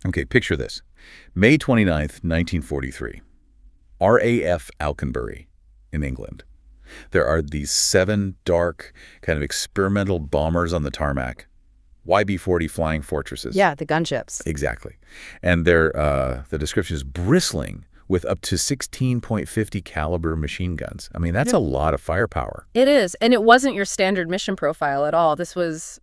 Okay, picture this. May 29th, 1943. RAF Alconbury in England. There are these 7 dark, kind of experimental bombers on the tarmac. YB-40 flying fortresses. Yeah, the gunships. Exactly. And the description is bristling with up to 16.50 caliber machine guns. I mean, that's a lot of firepower. It is. And it wasn't your standard mission profile at all. This was,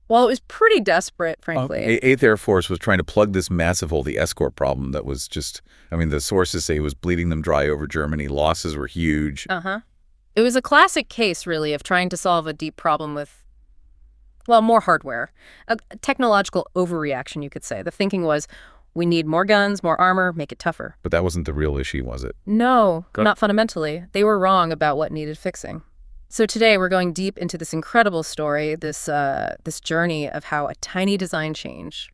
well, it was pretty desperate, frankly. 8th Air Force was trying to plug this massive hole, the escort problem that was just, I mean, the sources say it was bleeding them dry over Germany. Losses were huge. It was a classic case, really, of trying to solve a deep problem with, well, more hardware. A technological overreaction, you could say. The thinking was, we need more guns, more armor, make it tougher. But that wasn't the real issue, was it? No, not fundamentally. They were wrong about what needed fixing. So today we're going deep into this incredible story, this journey of how a tiny design change,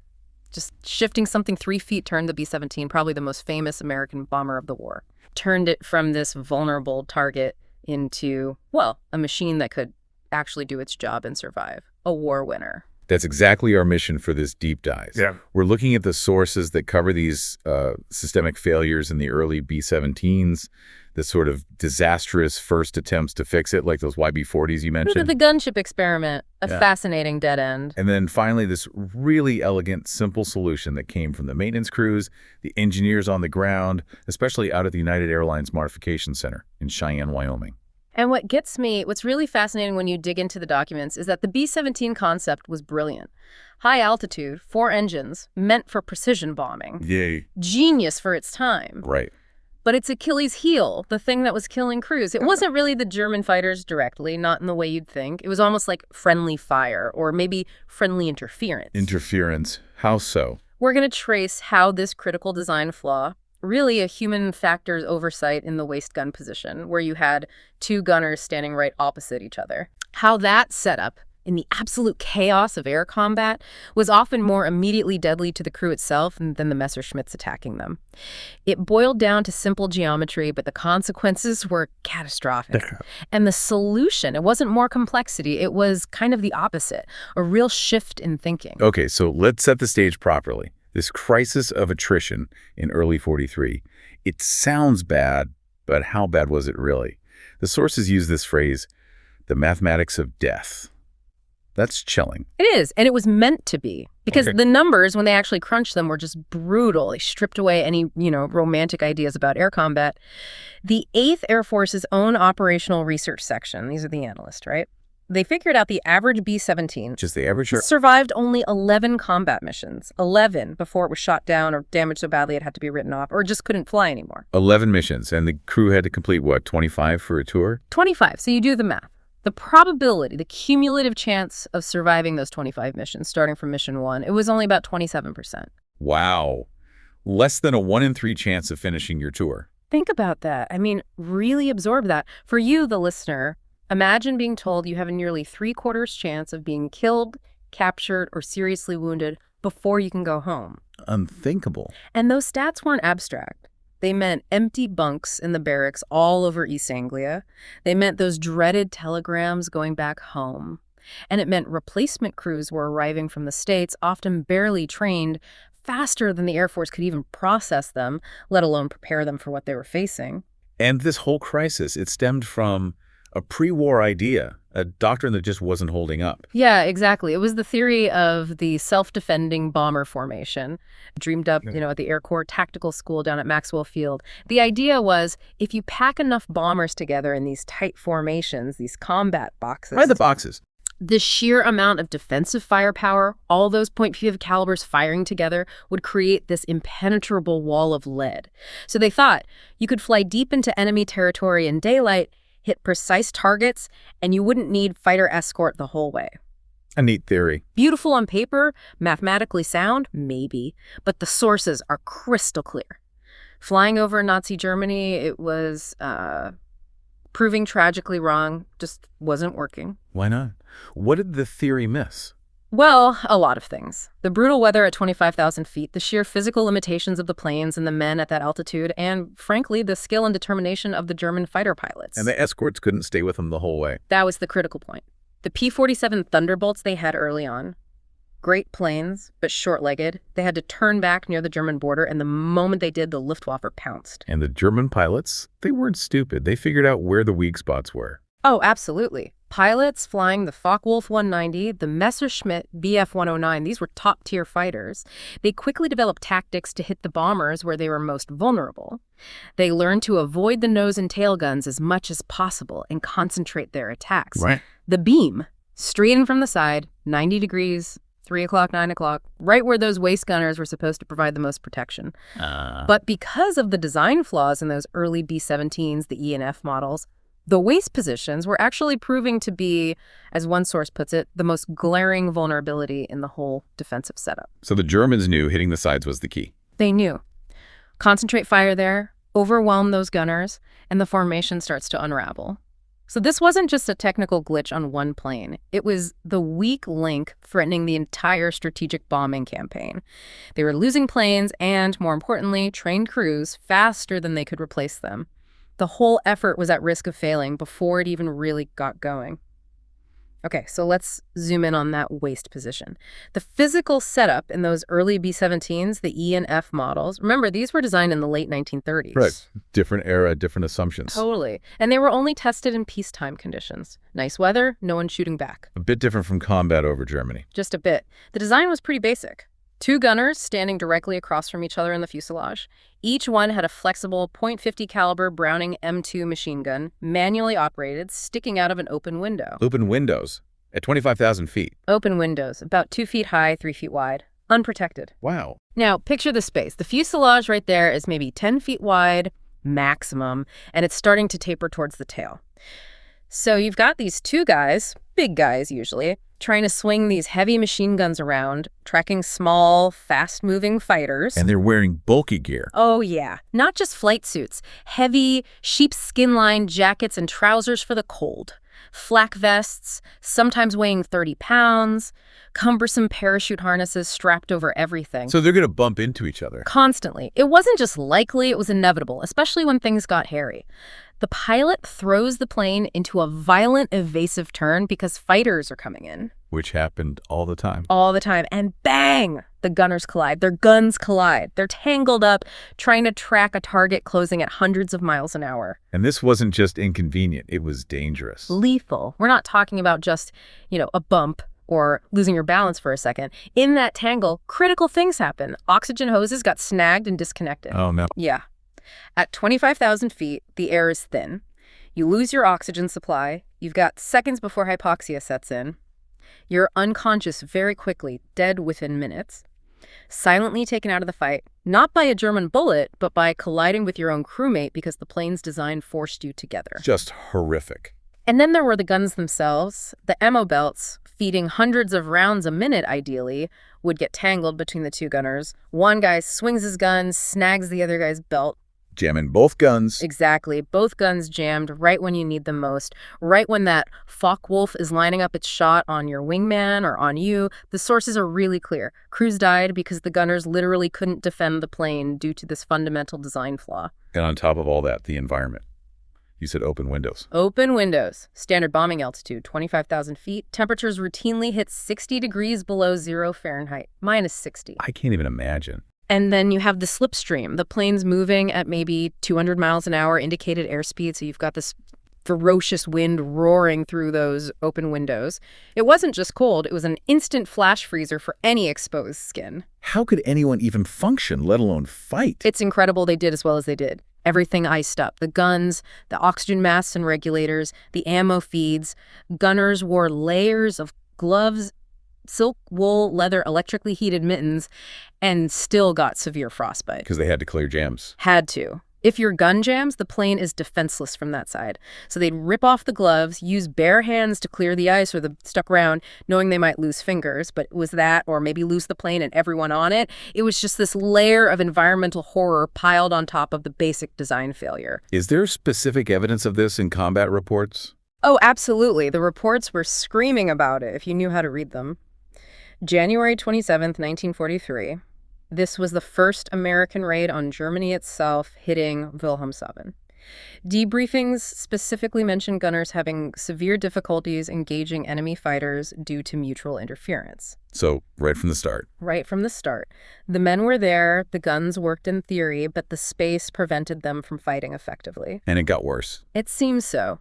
just shifting something 3 feet, turned the B-17, probably the most famous American bomber of the war, turned it from this vulnerable target into, well, a machine that could actually do its job and survive. A war winner. That's exactly our mission for this deep dive. Yeah. We're looking at the sources that cover these systemic failures in the early B-17s, the sort of disastrous first attempts to fix it, like those YB-40s you mentioned. The gunship experiment, a fascinating dead end. And then finally, this really elegant, simple solution that came from the maintenance crews, the engineers on the ground, especially out at the United Airlines Modification Center in Cheyenne, Wyoming. And what's really fascinating when you dig into the documents is that the B-17 concept was brilliant. High altitude, 4 engines, meant for precision bombing. Yay. Genius for its time. Right. But its Achilles heel, the thing that was killing crews, it wasn't really the German fighters directly, not in the way you'd think. It was almost like friendly fire, or maybe friendly interference. Interference. How so? We're going to trace how this critical design flaw, really a human factor's oversight in the waist gun position, where you had 2 gunners standing right opposite each other. How that setup, in the absolute chaos of air combat, was often more immediately deadly to the crew itself than the Messerschmitts attacking them. It boiled down to simple geometry, but the consequences were catastrophic. And the solution, it wasn't more complexity, it was kind of the opposite, a real shift in thinking. Okay, so let's set the stage properly. This crisis of attrition in early 43, it sounds bad, but how bad was it really? The sources use this phrase, the mathematics of death. That's chilling. It is, and it was meant to be. Because the numbers, when they actually crunched them, were just brutal. They stripped away any, romantic ideas about air combat. The 8th Air Force's own operational research section, these are the analysts, right? They figured out the average B-17 Just the average? survived only 11 combat missions. 11 before it was shot down or damaged so badly it had to be written off or just couldn't fly anymore. 11 missions, and the crew had to complete, what, 25 for a tour? 25, so you do the math. The probability, the cumulative chance of surviving those 25 missions, starting from mission 1, it was only about 27%. Wow. Less than a 1 in 3 chance of finishing your tour. Think about that. I mean, really absorb that. For you, the listener, imagine being told you have a nearly 3/4 chance of being killed, captured, or seriously wounded before you can go home. Unthinkable. And those stats weren't abstract. They meant empty bunks in the barracks all over East Anglia. They meant those dreaded telegrams going back home. And it meant replacement crews were arriving from the States, often barely trained, faster than the Air Force could even process them, let alone prepare them for what they were facing. And this whole crisis, it stemmed from a pre-war idea, a doctrine that just wasn't holding up. Yeah, exactly. It was the theory of the self-defending bomber formation, dreamed up, at the Air Corps Tactical School down at Maxwell Field. The idea was if you pack enough bombers together in these tight formations, these combat boxes. Right, the boxes. The sheer amount of defensive firepower, all those .50 calibers firing together, would create this impenetrable wall of lead. So they thought you could fly deep into enemy territory in daylight, hit precise targets, and you wouldn't need fighter escort the whole way. A neat theory. Beautiful on paper, mathematically sound, maybe, but the sources are crystal clear. Flying over Nazi Germany, it was proving tragically wrong, just wasn't working. Why not? What did the theory miss? Well, a lot of things. The brutal weather at 25,000 feet, the sheer physical limitations of the planes and the men at that altitude, and frankly, the skill and determination of the German fighter pilots. And the escorts couldn't stay with them the whole way. That was the critical point. The P-47 Thunderbolts they had early on, Great planes, but short-legged. They had to turn back near the German border, and the moment they did, the Luftwaffe pounced. And the German pilots, they weren't stupid. They figured out where the weak spots were. Oh, absolutely. Pilots flying the Focke-Wulf 190, the Messerschmitt Bf 109, these were top-tier fighters. They quickly developed tactics to hit the bombers where they were most vulnerable. They learned to avoid the nose and tail guns as much as possible and concentrate their attacks. Right. The beam, straight in from the side, 90 degrees, 3 o'clock, 9 o'clock, right where those waist gunners were supposed to provide the most protection. But because of the design flaws in those early B-17s, the E and F models, the waist positions were actually proving to be, as one source puts it, the most glaring vulnerability in the whole defensive setup. So the Germans knew hitting the sides was the key. They knew. Concentrate fire there, overwhelm those gunners, and the formation starts to unravel. So this wasn't just a technical glitch on one plane. It was the weak link threatening the entire strategic bombing campaign. They were losing planes and, more importantly, trained crews faster than they could replace them. The whole effort was at risk of failing before it even really got going. Okay, so let's zoom in on that waist position. The physical setup in those early B-17s, the E and F models, remember, these were designed in the late 1930s. Right. Different era, different assumptions. Totally. And they were only tested in peacetime conditions. Nice weather, no one shooting back. A bit different from combat over Germany. Just a bit. The design was pretty basic. 2 gunners standing directly across from each other in the fuselage. Each one had a flexible .50 caliber Browning M2 machine gun, manually operated, sticking out of an open window. Open windows at 25,000 feet. Open windows, about 2 feet high, 3 feet wide, unprotected. Wow. Now, picture the space. The fuselage right there is maybe 10 feet wide, maximum, and it's starting to taper towards the tail. So you've got these 2 guys, big guys usually, trying to swing these heavy machine guns around, tracking small, fast-moving fighters. And they're wearing bulky gear. Oh, yeah. Not just flight suits. Heavy, sheepskin-lined jackets and trousers for the cold. Flak vests, sometimes weighing 30 pounds. Cumbersome parachute harnesses strapped over everything. So they're going to bump into each other. Constantly. It wasn't just likely, it was inevitable, especially when things got hairy. The pilot throws the plane into a violent, evasive turn because fighters are coming in. Which happened all the time. All the time. And bang! The gunners collide. Their guns collide. They're tangled up, trying to track a target closing at hundreds of miles an hour. And this wasn't just inconvenient. It was dangerous. Lethal. We're not talking about just, a bump or losing your balance for a second. In that tangle, critical things happen. Oxygen hoses got snagged and disconnected. Oh, no. Yeah. At 25,000 feet, the air is thin. You lose your oxygen supply. You've got seconds before hypoxia sets in. You're unconscious very quickly, dead within minutes. Silently taken out of the fight, not by a German bullet, but by colliding with your own crewmate because the plane's design forced you together. Just horrific. And then there were the guns themselves. The ammo belts, feeding hundreds of rounds a minute ideally, would get tangled between the 2 gunners. One guy swings his gun, snags the other guy's belt. Jamming both guns. Exactly. Both guns jammed right when you need them most. Right when that Focke-Wulf is lining up its shot on your wingman or on you. The sources are really clear. Crews died because the gunners literally couldn't defend the plane due to this fundamental design flaw. And on top of all that, the environment. You said open windows. Open windows. Standard bombing altitude, 25,000 feet. Temperatures routinely hit 60 degrees below 0 Fahrenheit, minus 60. I can't even imagine. And then you have the slipstream. The plane's moving at maybe 200 miles an hour, indicated airspeed, so you've got this ferocious wind roaring through those open windows. It wasn't just cold, it was an instant flash freezer for any exposed skin. How could anyone even function, let alone fight? It's incredible they did as well as they did. Everything iced up. The guns, the oxygen masks and regulators, the ammo feeds. Gunners wore layers of gloves, silk, wool, leather, electrically heated mittens, and still got severe frostbite. Because they had to clear jams. Had to. If your gun jams, the plane is defenseless from that side. So they'd rip off the gloves, use bare hands to clear the ice or the stuck ground, knowing they might lose fingers, but it was that, or maybe lose the plane and everyone on it. It was just this layer of environmental horror piled on top of the basic design failure. Is there specific evidence of this in combat reports? Oh, absolutely. The reports were screaming about it if you knew how to read them. January 27th, 1943. This was the first American raid on Germany itself, hitting Wilhelmshaven. Debriefings specifically mentioned gunners having severe difficulties engaging enemy fighters due to mutual interference. So, right from the start. Right from the start. The men were there, the guns worked in theory, but the space prevented them from fighting effectively. And it got worse. It seems so.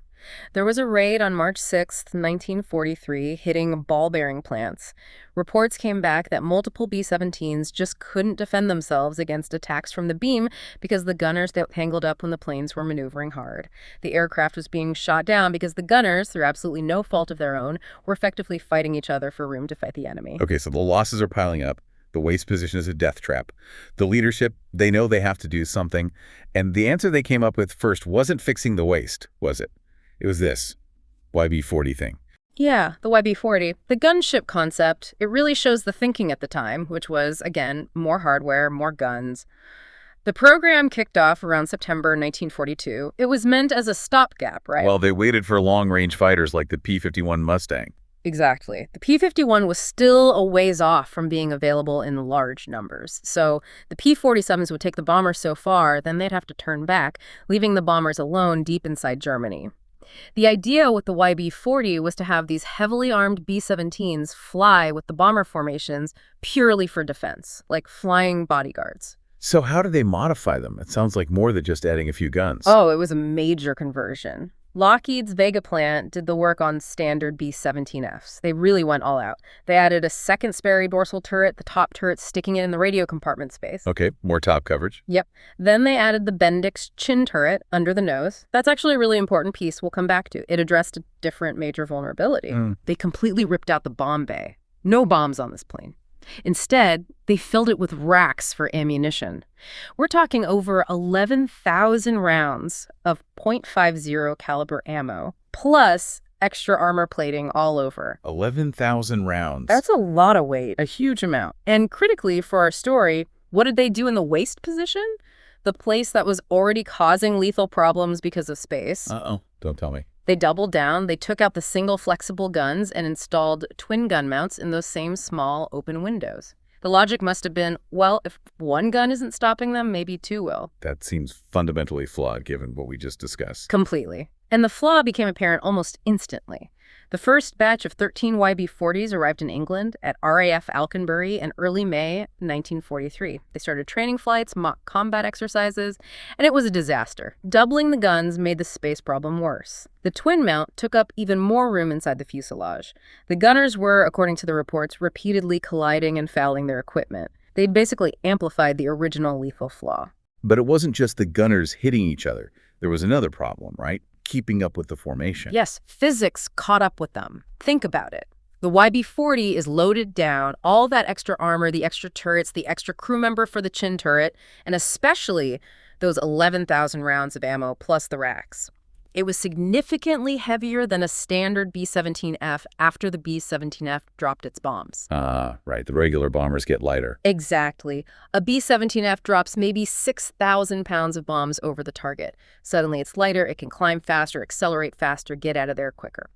There was a raid on March 6, 1943, hitting ball-bearing plants. Reports came back that multiple B-17s just couldn't defend themselves against attacks from the beam because the gunners got tangled up when the planes were maneuvering hard. The aircraft was being shot down because the gunners, through absolutely no fault of their own, were effectively fighting each other for room to fight the enemy. Okay, so the losses are piling up. The waist position is a death trap. The leadership, they know they have to do something. And the answer they came up with first wasn't fixing the waist, was it? It was this YB-40 thing. Yeah, the YB-40. The gunship concept, it really shows the thinking at the time, which was, again, more hardware, more guns. The program kicked off around September 1942. It was meant as a stopgap, right? Well, they waited for long-range fighters like the P-51 Mustang. Exactly. The P-51 was still a ways off from being available in large numbers. So the P-47s would take the bombers so far, then they'd have to turn back, leaving the bombers alone deep inside Germany. The idea with the YB-40 was to have these heavily armed B-17s fly with the bomber formations purely for defense, like flying bodyguards. So how did they modify them? It sounds like more than just adding a few guns. Oh, it was a major conversion. Lockheed's Vega plant did the work on standard B-17Fs. They really went all out. They added a second Sperry dorsal turret, the top turret sticking in the radio compartment space. Okay, more top coverage. Yep. Then they added the Bendix chin turret under the nose. That's actually a really important piece we'll come back to. It addressed a different major vulnerability. They completely ripped out the bomb bay. No bombs on this plane. Instead, they filled it with racks for ammunition. We're talking over 11,000 rounds of .50 caliber ammo, plus extra armor plating all over. 11,000 rounds. That's a lot of weight, a huge amount. And critically for our story, what did they do in the waist position? The place that was already causing lethal problems because of space. Uh-oh, don't tell me. They doubled down, they took out the single flexible guns and installed twin gun mounts in those same small open windows. The logic must have been, well, if one gun isn't stopping them, maybe two will. That seems fundamentally flawed given what we just discussed. Completely. And the flaw became apparent almost instantly. The first batch of 13 YB-40s arrived in England at RAF Alconbury in early May 1943. They started training flights, mock combat exercises, and it was a disaster. Doubling the guns made the space problem worse. The twin mount took up even more room inside the fuselage. The gunners were, according to the reports, repeatedly colliding and fouling their equipment. They'd basically amplified the original lethal flaw. But it wasn't just the gunners hitting each other. There was another problem, right? Keeping up with the formation. Yes, physics caught up with them. Think about it. The YB-40 is loaded down, all that extra armor, the extra turrets, the extra crew member for the chin turret, and especially those 11,000 rounds of ammo plus the racks. It was significantly heavier than a standard B-17F after the B-17F dropped its bombs. Right. The regular bombers get lighter. Exactly. A B-17F drops maybe 6,000 pounds of bombs over the target. Suddenly it's lighter, it can climb faster, accelerate faster, get out of there quicker.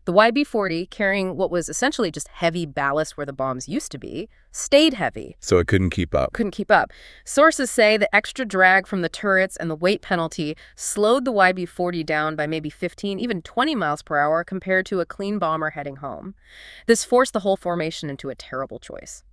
The YB-40, carrying what was essentially just heavy ballast where the bombs used to be, stayed heavy. So it couldn't keep up. Couldn't keep up. Sources say the extra drag from the turrets and the weight penalty slowed the YB-40 down by maybe 15, even 20 miles per hour compared to a clean bomber heading home. This forced the whole formation into a terrible choice.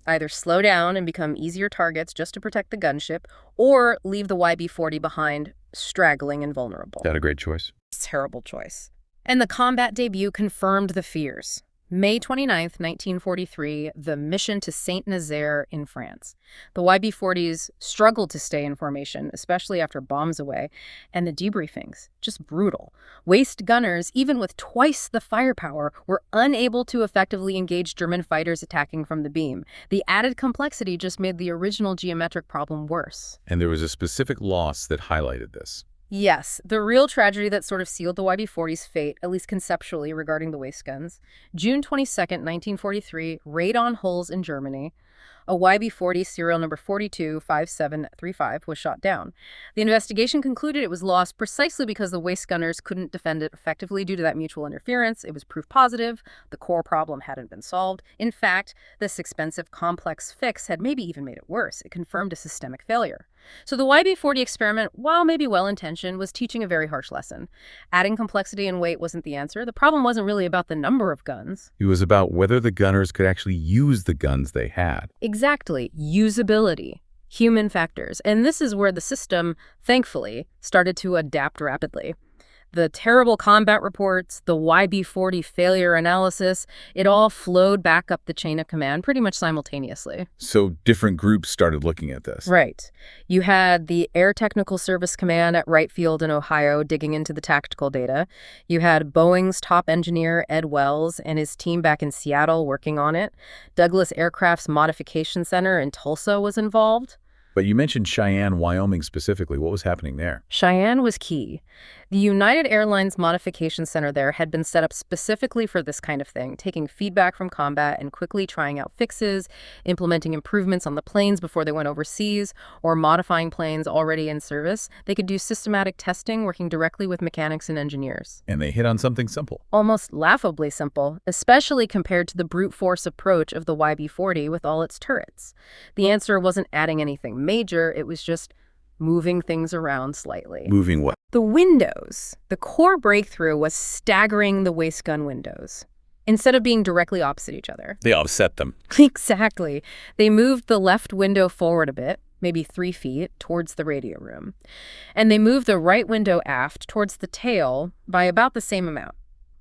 Either slow down and become easier targets just to protect the gunship, or leave the YB-40 behind, straggling and vulnerable. That a great choice? Terrible choice. And the combat debut confirmed the fears. May 29th, 1943, the mission to Saint-Nazaire in France. The YB-40s struggled to stay in formation, especially after bombs away, and the debriefings, just brutal. Waist gunners, even with twice the firepower, were unable to effectively engage German fighters attacking from the beam. The added complexity just made the original geometric problem worse. And there was a specific loss that highlighted this. Yes, the real tragedy that sort of sealed the YB-40's fate, at least conceptually regarding the waist guns. June 22nd, 1943, raid on hulls in Germany. A YB-40 serial number 425735 was shot down. The investigation concluded it was lost precisely because the waist gunners couldn't defend it effectively due to that mutual interference. It was proof positive. The core problem hadn't been solved. In fact, this expensive, complex fix had maybe even made it worse. It confirmed a systemic failure. So the YB-40 experiment, while maybe well-intentioned, was teaching a very harsh lesson. Adding complexity and weight wasn't the answer. The problem wasn't really about the number of guns. It was about whether the gunners could actually use the guns they had. Exactly. Usability. Human factors. And this is where the system, thankfully, started to adapt rapidly. The terrible combat reports, the YB-40 failure analysis, it all flowed back up the chain of command pretty much simultaneously. So different groups started looking at this. Right. You had the Air Technical Service Command at Wright Field in Ohio digging into the tactical data. You had Boeing's top engineer, Ed Wells, and his team back in Seattle working on it. Douglas Aircraft's Modification Center in Tulsa was involved. But you mentioned Cheyenne, Wyoming specifically. What was happening there? Cheyenne was key. The United Airlines Modification Center there had been set up specifically for this kind of thing, taking feedback from combat and quickly trying out fixes, implementing improvements on the planes before they went overseas, or modifying planes already in service. They could do systematic testing, working directly with mechanics and engineers. And they hit on something simple. Almost laughably simple, especially compared to the brute force approach of the YB-40 with all its turrets. The answer wasn't adding anything major, it was just moving things around slightly. Moving what? The windows. The core breakthrough was staggering the waist gun windows. Instead of being directly opposite each other. They offset them. Exactly. They moved the left window forward a bit, maybe 3 feet, towards the radio room. And they moved the right window aft towards the tail by about the same amount,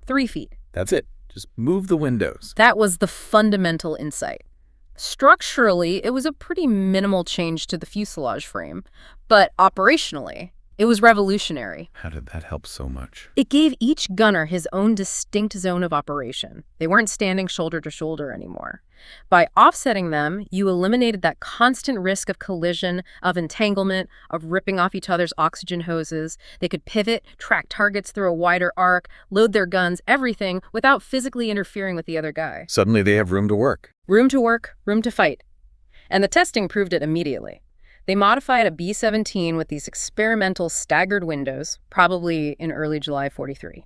3 feet. That's it. Just move the windows. That was the fundamental insight. Structurally, it was a pretty minimal change to the fuselage frame, but operationally, it was revolutionary. How did that help so much? It gave each gunner his own distinct zone of operation. They weren't standing shoulder to shoulder anymore. By offsetting them, you eliminated that constant risk of collision, of entanglement, of ripping off each other's oxygen hoses. They could pivot, track targets through a wider arc, load their guns, everything, without physically interfering with the other guy. Suddenly they have room to work. Room to work, room to fight. And the testing proved it immediately. They modified a B-17 with these experimental staggered windows, probably in early July 43.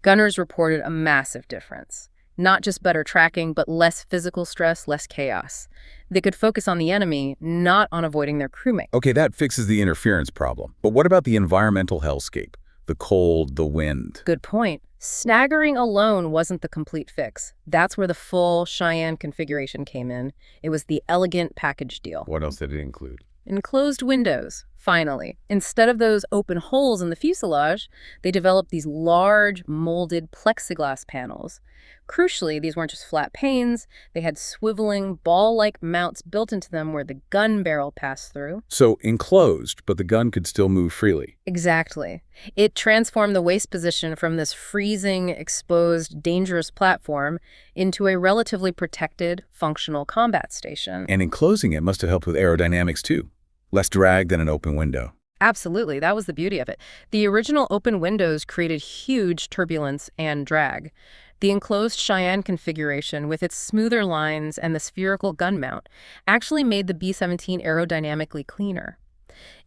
Gunners reported a massive difference. Not just better tracking, but less physical stress, less chaos. They could focus on the enemy, not on avoiding their crewmate. Okay, that fixes the interference problem. But what about the environmental hellscape? The cold, the wind. Good point. Staggering alone wasn't the complete fix. That's where the full Cheyenne configuration came in. It was the elegant package deal. What else did it include? Enclosed windows, finally. Instead of those open holes in the fuselage, they developed these large, molded plexiglass panels. Crucially, these weren't just flat panes. They had swiveling, ball-like mounts built into them where the gun barrel passed through. So enclosed, but the gun could still move freely. Exactly. It transformed the waist position from this freezing, exposed, dangerous platform into a relatively protected, functional combat station. And enclosing it must have helped with aerodynamics too. Less drag than an open window. Absolutely. That was the beauty of it. The original open windows created huge turbulence and drag. The enclosed Cheyenne configuration, with its smoother lines and the spherical gun mount, actually made the B-17 aerodynamically cleaner.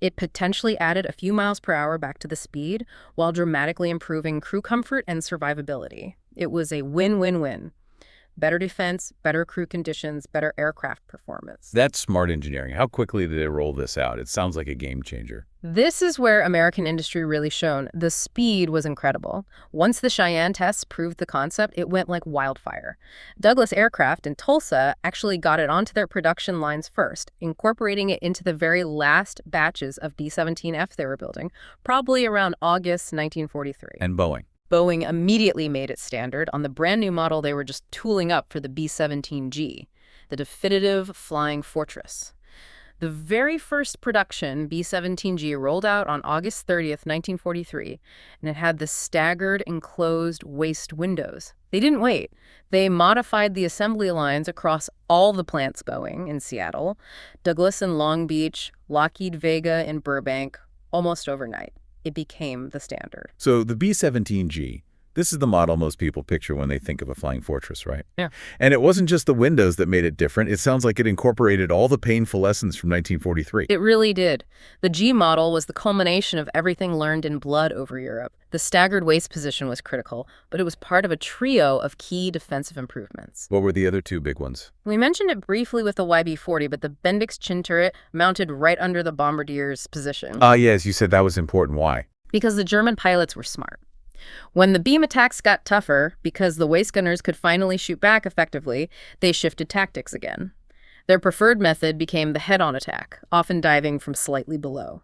It potentially added a few miles per hour back to the speed, while dramatically improving crew comfort and survivability. It was a win-win-win. Better defense, better crew conditions, better aircraft performance. That's smart engineering. How quickly did they roll this out? It sounds like a game changer. This is where American industry really shone. The speed was incredible. Once the Cheyenne tests proved the concept, it went like wildfire. Douglas Aircraft in Tulsa actually got it onto their production lines first, incorporating it into the very last batches of B-17F they were building, probably around August 1943. And Boeing. Boeing immediately made it standard on the brand new model they were just tooling up for the B-17G, the definitive flying fortress. The very first production B-17G rolled out on August 30th, 1943, and it had the staggered enclosed waist windows. They didn't wait. They modified the assembly lines across all the plants Boeing in Seattle, Douglas in Long Beach, Lockheed Vega in Burbank, almost overnight. It became the standard. So the B-17G, This is the model most people picture when they think of a flying fortress, right? Yeah. And it wasn't just the windows that made it different. It sounds like it incorporated all the painful lessons from 1943. It really did. The G model was the culmination of everything learned in blood over Europe. The staggered waist position was critical, but it was part of a trio of key defensive improvements. What were the other two big ones? We mentioned it briefly with the YB-40, but the Bendix chin turret mounted right under the bombardier's position. Yes, you said that was important. Why? Because the German pilots were smart. When the beam attacks got tougher, because the waist gunners could finally shoot back effectively, they shifted tactics again. Their preferred method became the head-on attack, often diving from slightly below.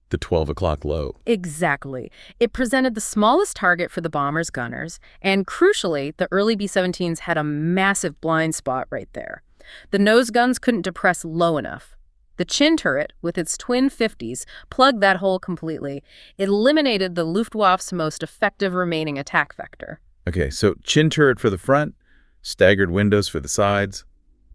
The 12 o'clock low. Exactly. It presented the smallest target for the bomber's gunners, and crucially, the early B-17s had a massive blind spot right there. The nose guns couldn't depress low enough. The chin turret, with its twin 50s, plugged that hole completely. It eliminated the Luftwaffe's most effective remaining attack vector. Okay, so chin turret for the front, staggered windows for the sides.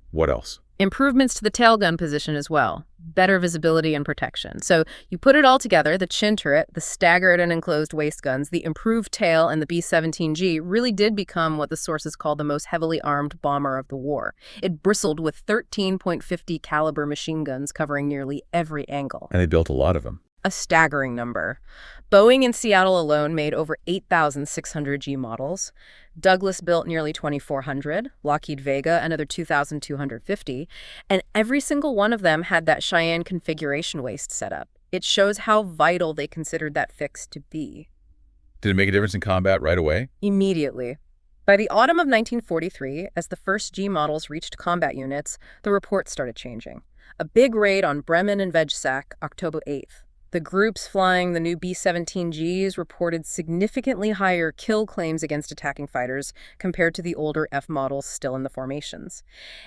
What else? Improvements to the tail gun position as well. Better visibility and protection. So you put it all together, the chin turret, the staggered and enclosed waist guns, the improved tail, and the B-17G really did become what the sources call the most heavily armed bomber of the war. It bristled with 13.50 caliber machine guns covering nearly every angle. And they built a lot of them. A staggering number. Boeing in Seattle alone made over 8,600 G models. Douglas built nearly 2,400, Lockheed Vega another 2,250, and every single one of them had that Cheyenne configuration waist set up. It shows how vital they considered that fix to be. Did it make a difference in combat right away? Immediately. By the autumn of 1943, as the first G models reached combat units, the reports started changing. A big raid on Bremen and Vegsack, October 8th. The groups flying the new B-17Gs reported significantly higher kill claims against attacking fighters compared to the older F models still in the formations.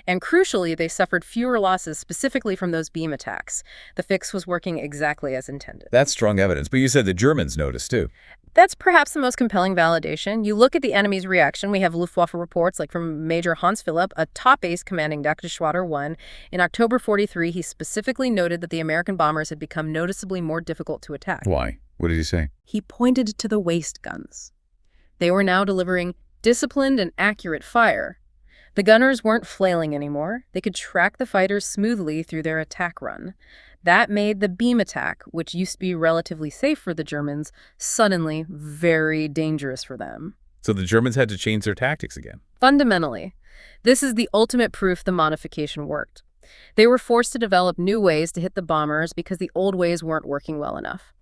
And crucially, they suffered fewer losses specifically from those beam attacks. The fix was working exactly as intended. That's strong evidence, but you said the Germans noticed too. That's perhaps the most compelling validation. You look at the enemy's reaction. We have Luftwaffe reports like from Major Hans Philipp, a top ace commanding Jagdgeschwader 1. In October 43, he specifically noted that the American bombers had become noticeably more difficult to attack. Why? What did he say? He pointed to the waist guns. They were now delivering disciplined and accurate fire. The gunners weren't flailing anymore. They could track the fighters smoothly through their attack run. That made the beam attack, which used to be relatively safe for the Germans, suddenly very dangerous for them. So the Germans had to change their tactics again. Fundamentally, this is the ultimate proof the modification worked. They were forced to develop new ways to hit the bombers because the old ways weren't working well enough.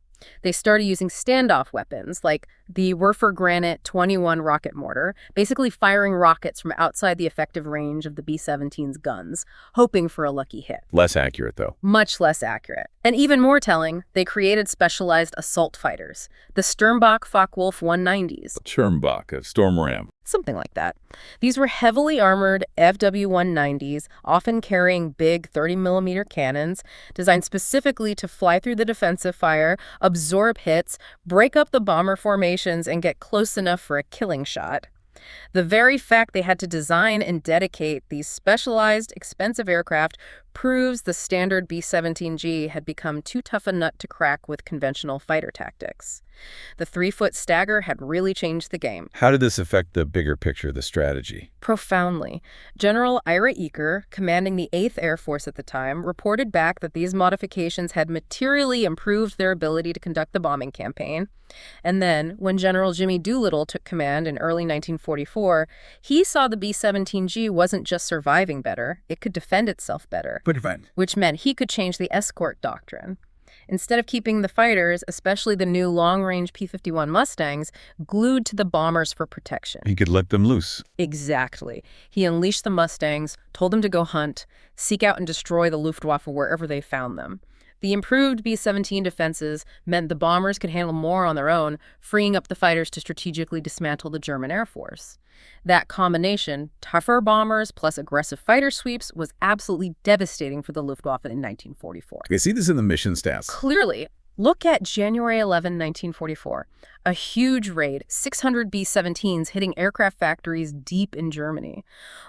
They started using standoff weapons like the Werfer Granit 21 rocket mortar, basically firing rockets from outside the effective range of the B-17's guns, hoping for a lucky hit. Less accurate, though. Much less accurate. And even more telling, they created specialized assault fighters, the Sturmbach Focke-Wulf 190s. Sturmbach, a storm ram. Something like that. These were heavily armored FW-190s, often carrying big 30mm cannons, designed specifically to fly through the defensive fire, absorb hits, break up the bomber formations, and get close enough for a killing shot. The very fact they had to design and dedicate these specialized, expensive aircraft proves the standard B-17G had become too tough a nut to crack with conventional fighter tactics. The 3-foot stagger had really changed the game. How did this affect the bigger picture, the strategy? Profoundly. General Ira Eaker, commanding the 8th Air Force at the time, reported back that these modifications had materially improved their ability to conduct the bombing campaign. And then, when General Jimmy Doolittle took command in early 1944, he saw the B-17G wasn't just surviving better, it could defend itself better. Which meant he could change the escort doctrine. Instead of keeping the fighters, especially the new long-range P-51 Mustangs, glued to the bombers for protection. He could let them loose. Exactly. He unleashed the Mustangs, told them to go hunt, seek out and destroy the Luftwaffe wherever they found them. The improved B-17 defenses meant the bombers could handle more on their own, freeing up the fighters to strategically dismantle the German Air Force. That combination, tougher bombers plus aggressive fighter sweeps, was absolutely devastating for the Luftwaffe in 1944. I see this in the mission stats. Clearly. Look at January 11, 1944. A huge raid, 600 B-17s hitting aircraft factories deep in Germany.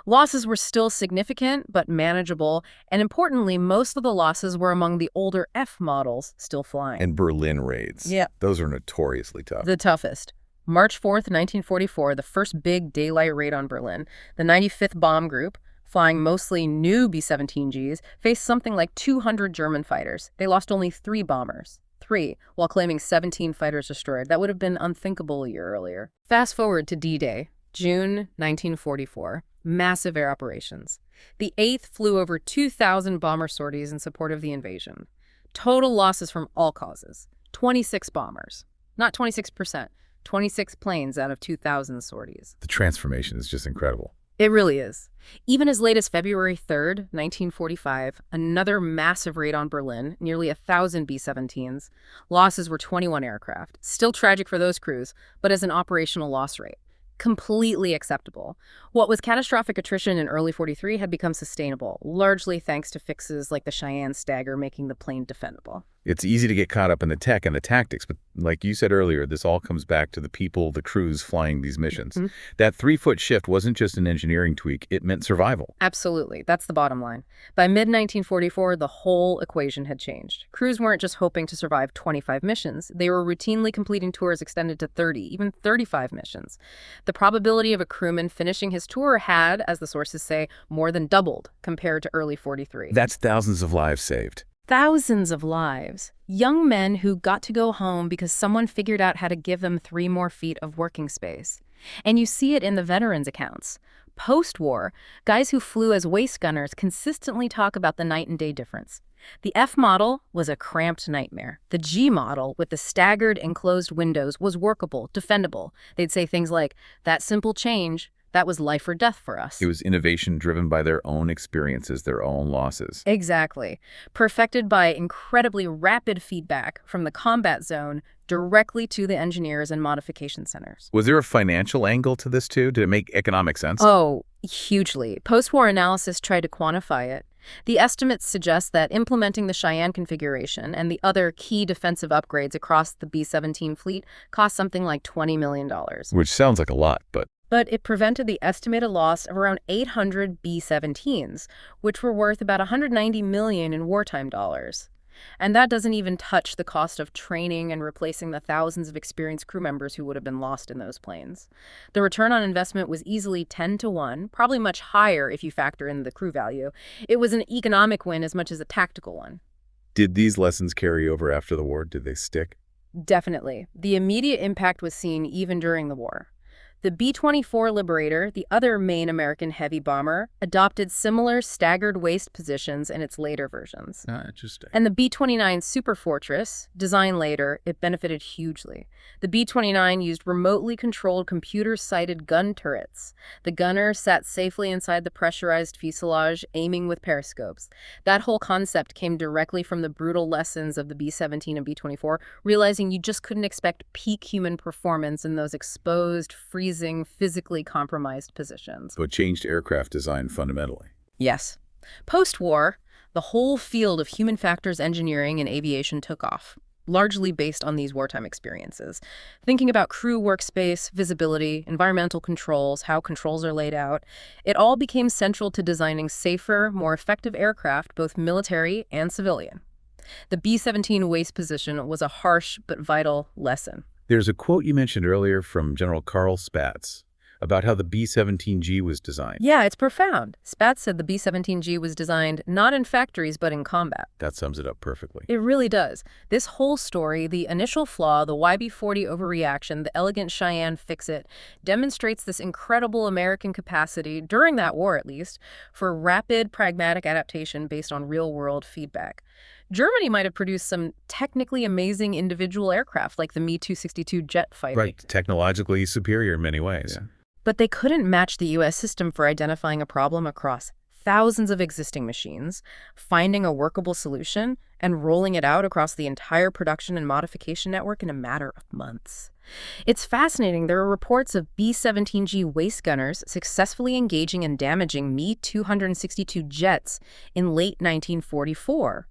Losses were still significant, but manageable, and importantly, most of the losses were among the older F models still flying. And Berlin raids. Yeah. Those are notoriously tough. The toughest. March 4th, 1944, the first big daylight raid on Berlin. The 95th Bomb Group, flying mostly new B-17Gs, faced something like 200 German fighters. They lost only 3 bombers. 3, while claiming 17 fighters destroyed. That would have been unthinkable a year earlier. Fast forward to D-Day, June 1944. Massive air operations. The 8th flew over 2,000 bomber sorties in support of the invasion. Total losses from all causes. 26 bombers. Not 26%. 26 planes out of 2,000 sorties. The transformation is just incredible. It really is. Even as late as February 3rd, 1945, another massive raid on Berlin, nearly 1,000 B-17s. Losses were 21 aircraft. Still tragic for those crews, but as an operational loss rate. Completely acceptable. What was catastrophic attrition in early 43 had become sustainable, largely thanks to fixes like the Cheyenne stagger making the plane defendable. It's easy to get caught up in the tech and the tactics, but like you said earlier, this all comes back to the people, the crews flying these missions. That 3-foot shift wasn't just an engineering tweak, it meant survival. Absolutely. That's the bottom line. By mid-1944, the whole equation had changed. Crews weren't just hoping to survive 25 missions. They were routinely completing tours extended to 30, even 35 missions. The probability of a crewman finishing his tour had, as the sources say, more than doubled compared to early 43. That's thousands of lives saved. Thousands of lives. Young men who got to go home because someone figured out how to give them 3 more feet of working space. And you see it in the veterans' accounts. Post-war, guys who flew as waist gunners consistently talk about the night and day difference. The F model was a cramped nightmare. The G model, with the staggered enclosed windows, was workable, defendable. They'd say things like, "That simple change, that was life or death for us." It was innovation driven by their own experiences, their own losses. Exactly. Perfected by incredibly rapid feedback from the combat zone directly to the engineers and modification centers. Was there a financial angle to this too? Did it make economic sense? Oh, hugely. Post-war analysis tried to quantify it. The estimates suggest that implementing the Cheyenne configuration and the other key defensive upgrades across the B-17 fleet cost something like $20 million. Which sounds like a lot, but it prevented the estimated loss of around 800 B-17s, which were worth about $190 million in wartime dollars. And that doesn't even touch the cost of training and replacing the thousands of experienced crew members who would have been lost in those planes. The return on investment was easily 10 to 1, probably much higher if you factor in the crew value. It was an economic win as much as a tactical one. did these lessons carry over after the war? Did they stick? Definitely. The immediate impact was seen even during the war. The B-24 Liberator, the other main American heavy bomber, adopted similar staggered waist positions in its later versions. Interesting. And the B-29 Super Fortress, designed later, it benefited hugely. The B-29 used remotely controlled computer-sighted gun turrets. The gunner sat safely inside the pressurized fuselage, aiming with periscopes. That whole concept came directly from the brutal lessons of the B-17 and B-24, realizing you just couldn't expect peak human performance in those exposed, freezing, physically compromised positions. So it changed aircraft design fundamentally. Yes. Post-war, the whole field of human factors engineering and aviation took off, largely based on these wartime experiences. Thinking about crew workspace, visibility, environmental controls, how controls are laid out, it all became central to designing safer, more effective aircraft, both military and civilian. The B-17 waist position was a harsh but vital lesson. There's a quote you mentioned earlier from General Carl Spaatz about how the B-17G was designed. Yeah, it's profound. Spaatz said the B-17G was designed not in factories, but in combat. That sums it up perfectly. It really does. This whole story, the initial flaw, the YB-40 overreaction, the elegant Cheyenne fix-it, demonstrates this incredible American capacity, during that war at least, for rapid, pragmatic adaptation based on real-world feedback. Germany might have produced some technically amazing individual aircraft like the Me-262 jet fighter. Right, technologically superior in many ways. Yeah. But they couldn't match the U.S. system for identifying a problem across thousands of existing machines, finding a workable solution, and rolling it out across the entire production and modification network in a matter of months. It's fascinating. There are reports of B-17G waist gunners successfully engaging and damaging Me-262 jets in late 1944.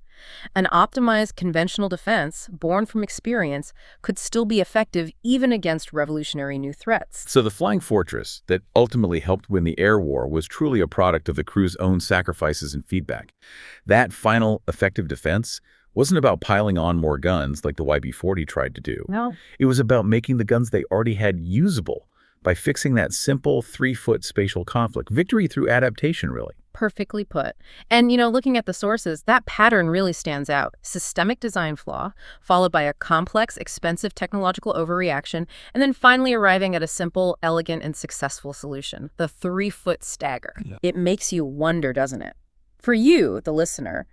An optimized conventional defense, born from experience, could still be effective even against revolutionary new threats. So the Flying Fortress that ultimately helped win the air war was truly a product of the crew's own sacrifices and feedback. That final effective defense Wasn't about piling on more guns like the YB-40 tried to do. No. It was about making the guns they already had usable by fixing that simple 3-foot spatial conflict. Victory through adaptation, really. Perfectly put. And, looking at the sources, that pattern really stands out. Systemic design flaw, followed by a complex, expensive technological overreaction, and then finally arriving at a simple, elegant, and successful solution, the 3-foot stagger. Yeah. It makes you wonder, doesn't it? For you, the listener,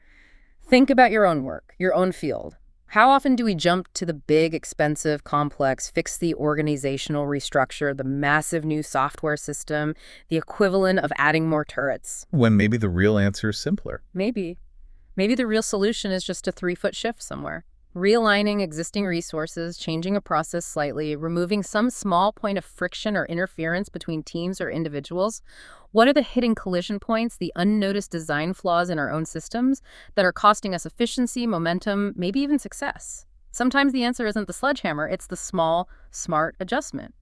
think about your own work, your own field. How often do we jump to the big, expensive, complex, fix the organizational restructure, the massive new software system, the equivalent of adding more turrets? When maybe the real answer is simpler. Maybe. Maybe the real solution is just a 3-foot shift somewhere. Realigning existing resources, changing a process slightly, removing some small point of friction or interference between teams or individuals. What are the hidden collision points, the unnoticed design flaws in our own systems that are costing us efficiency, momentum, maybe even success? Sometimes the answer isn't the sledgehammer, it's the small, smart adjustment.